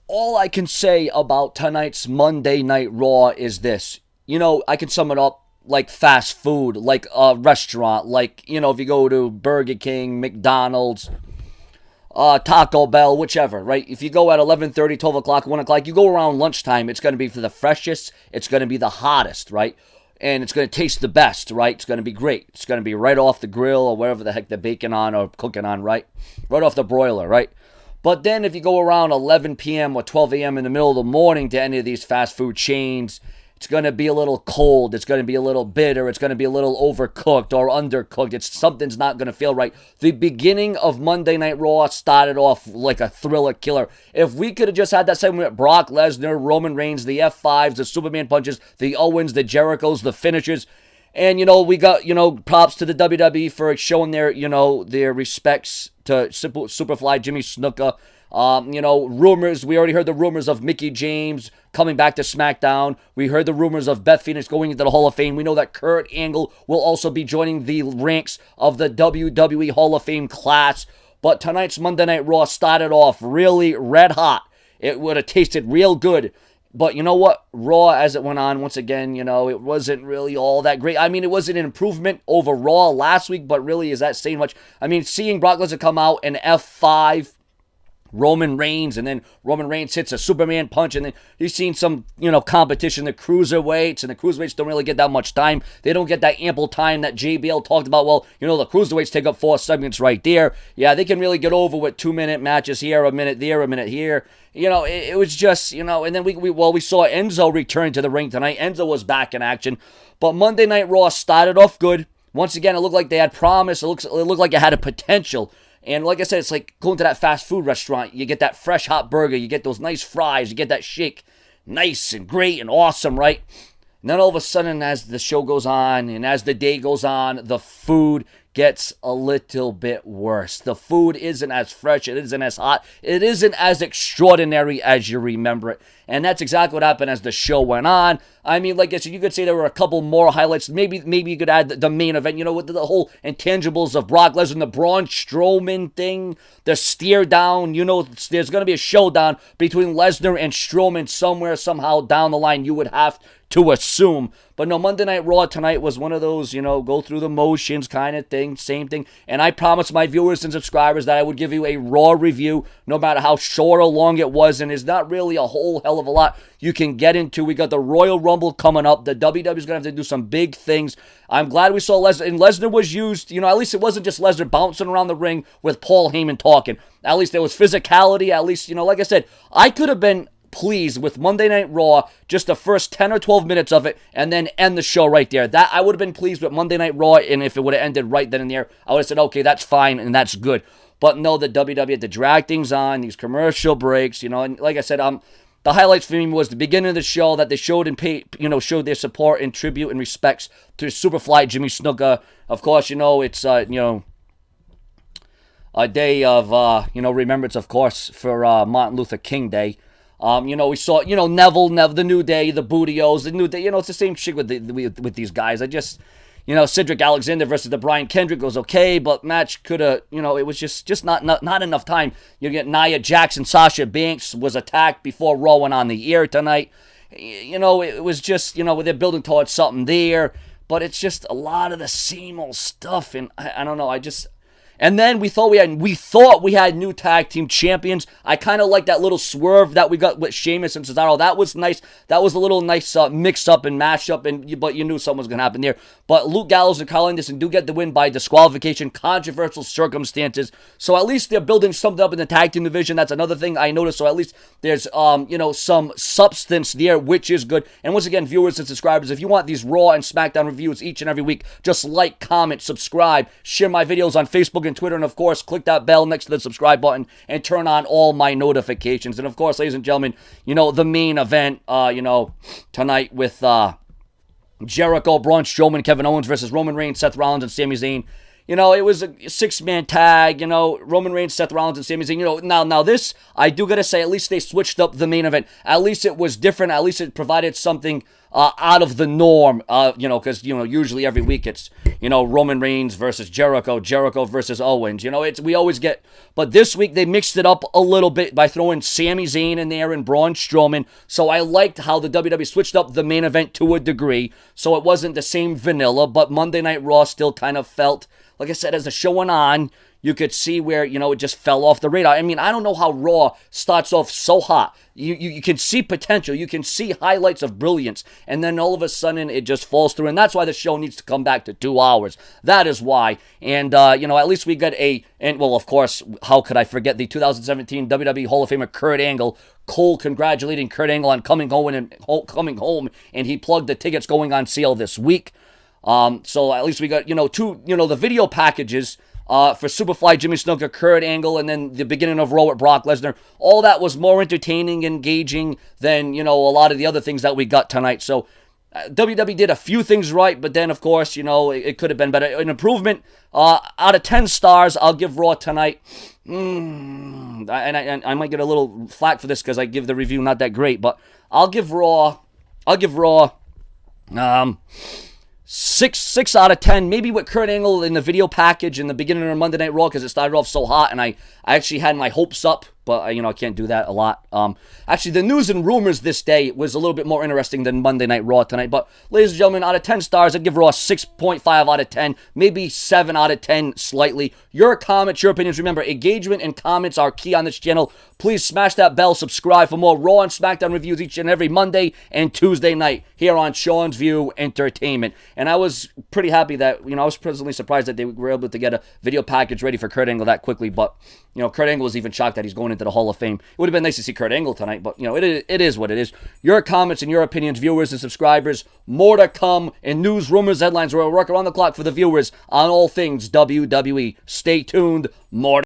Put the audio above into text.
all I can say about tonight's Monday Night Raw is this. I can sum it up like fast food, like a restaurant, like, if you go to Burger King, McDonald's, Taco Bell, whichever, right? If you go at 11:30, 12 o'clock, 1 o'clock, you go around lunchtime, it's going to be for the freshest, it's going to be the hottest, right? And it's going to taste the best, right? It's going to be great. It's going to be right off the grill or wherever the heck they're baking on or cooking on, right? Right off the broiler, right? But then if you go around 11 p.m. or 12 a.m. in the middle of the morning to any of these fast food chains, it's going to be a little cold. It's going to be a little bitter. It's going to be a little overcooked or undercooked. Something's not going to feel right. The beginning of Monday Night Raw started off like a thriller killer. If we could have just had that segment with Brock Lesnar, Roman Reigns, the F5s, the Superman punches, the Owens, the Jerichos, the finishers. And, we got, props to the WWE for showing their respects to Superfly Jimmy Snuka. Rumors, we already heard the rumors of Mickie James coming back to SmackDown. We heard the rumors of Beth Phoenix going into the Hall of Fame. We know that Kurt Angle will also be joining the ranks of the WWE Hall of Fame class. But tonight's Monday Night Raw started off really red hot. It would have tasted real good. But you know what? Raw, as it went on, once again, it wasn't really all that great. I mean, it was an improvement over Raw last week, but really, is that saying much? I mean, seeing Brock Lesnar come out and F5 Roman Reigns, and then Roman Reigns hits a Superman punch, and then you've seen some, competition, the cruiserweights, and the cruiserweights don't really get that much time. They don't get that ample time that JBL talked about. Well, the cruiserweights take up 4 segments right there. Yeah, they can really get over with 2-minute matches here, a minute there, a minute here. It was just, and then we saw Enzo return to the ring tonight. Enzo was back in action, but Monday Night Raw started off good. Once again, it looked like they had promise. It looked like it had a potential. And like I said, it's like going to that fast food restaurant. You get that fresh hot burger. You get those nice fries. You get that shake. Nice and great and awesome, right? And then all of a sudden, as the show goes on and as the day goes on, the food gets a little bit worse. The food isn't as fresh. It isn't as hot. It isn't as extraordinary as you remember it. And that's exactly what happened as the show went on. I mean, like I said, you could say there were a couple more highlights. Maybe you could add the main event, with the whole intangibles of Brock Lesnar, the Braun Strowman thing, the steer down. There's going to be a showdown between Lesnar and Strowman somewhere, somehow down the line, you would have to assume. But no, Monday Night Raw tonight was one of those, go through the motions kind of thing, same thing. And I promised my viewers and subscribers that I would give you a Raw review, no matter how short or long it was. And it's not really a whole hell of a lot you can get into. We got the Royal Rumble coming up. The WWE is going to have to do some big things. I'm glad we saw Lesnar. And Lesnar was used, at least it wasn't just Lesnar bouncing around the ring with Paul Heyman talking. At least there was physicality. At least, like I said, I could have been pleased with Monday Night Raw, just the first 10 or 12 minutes of it, and then end the show right there. That I would have been pleased with Monday Night Raw, and if it would have ended right then and there, I would have said, okay, that's fine, and that's good. But no, the WWE had to drag things on, these commercial breaks, and like I said, the highlights for me was the beginning of the show that they showed and showed their support and tribute and respects to Superfly Jimmy Snuka. Of course, it's a day of remembrance, of course, for Martin Luther King Day. We saw, Neville, the New Day, the Bootios, the New Day. It's the same shit with these guys. I just, Cedric Alexander versus the Brian Kendrick was okay, but match could have, it was just not enough time. You get Nia Jax, Sasha Banks was attacked before Raw went on the air tonight. It was just, they're building towards something there, but it's just a lot of the same old stuff, and I don't know, And then we thought we had new tag team champions. I kind of like that little swerve that we got with Sheamus and Cesaro. That was nice. That was a little nice mix-up and mash-up, but you knew something was going to happen there. But Luke Gallows and Carl Anderson do get the win by disqualification, controversial circumstances. So at least they're building something up in the tag team division. That's another thing I noticed. So at least there's some substance there, which is good. And once again, viewers and subscribers, if you want these Raw and SmackDown reviews each and every week, just like, comment, subscribe, share my videos on Facebook and Twitter, and of course, click that bell next to the subscribe button and turn on all my notifications. And of course, ladies and gentlemen, the main event, tonight with Jericho, Braun Strowman, Kevin Owens versus Roman Reigns, Seth Rollins, and Sami Zayn. it was a 6-man tag, Roman Reigns, Seth Rollins, and Sami Zayn. Now this, I do gotta say, at least they switched up the main event. At least it was different. At least it provided something out of the norm, because, usually every week it's, Roman Reigns versus Jericho, Jericho versus Owens. We always get, but this week they mixed it up a little bit by throwing Sami Zayn in there and Braun Strowman. So I liked how the WWE switched up the main event to a degree. So it wasn't the same vanilla, but Monday Night Raw still kind of felt, like I said, as the show went on, you could see where, it just fell off the radar. I mean, I don't know how Raw starts off so hot. You can see potential. You can see highlights of brilliance. And then all of a sudden, it just falls through. And that's why the show needs to come back to 2 hours. That is why. And, at least we got of course, how could I forget the 2017 WWE Hall of Famer Kurt Angle. Cole congratulating Kurt Angle on coming home. And he plugged the tickets going on sale this week. So at least we got, the video packages for Superfly, Jimmy Snuka, Kurt Angle, and then the beginning of Raw with Brock Lesnar. All that was more entertaining, engaging than, a lot of the other things that we got tonight. So WWE did a few things right, but then, of course, it could have been better. An improvement. Out of 10 stars, I'll give Raw tonight. And I might get a little flack for this because I give the review not that great, but I'll give Raw 6 out of 10, maybe with Kurt Angle in the video package in the beginning of Monday Night Raw because it started off so hot and I actually had my hopes up, but I can't do that a lot. Actually, the news and rumors this day was a little bit more interesting than Monday Night Raw tonight, but ladies and gentlemen, out of 10 stars, I'd give Raw 6.5 out of 10, maybe 7 out of 10 slightly. Your comments, your opinions, remember, engagement and comments are key on this channel. Please smash that bell, subscribe for more Raw and SmackDown reviews each and every Monday and Tuesday night here on Sean's View Entertainment. And I was pretty happy that, I was pleasantly surprised that they were able to get a video package ready for Kurt Angle that quickly, but, Kurt Angle was even shocked that he's going into the Hall of Fame. It would have been nice to see Kurt Angle tonight, but, it is what it is. Your comments and your opinions, viewers and subscribers, more to come in news, rumors, headlines. We'll work around the clock for the viewers on all things WWE. Stay tuned. More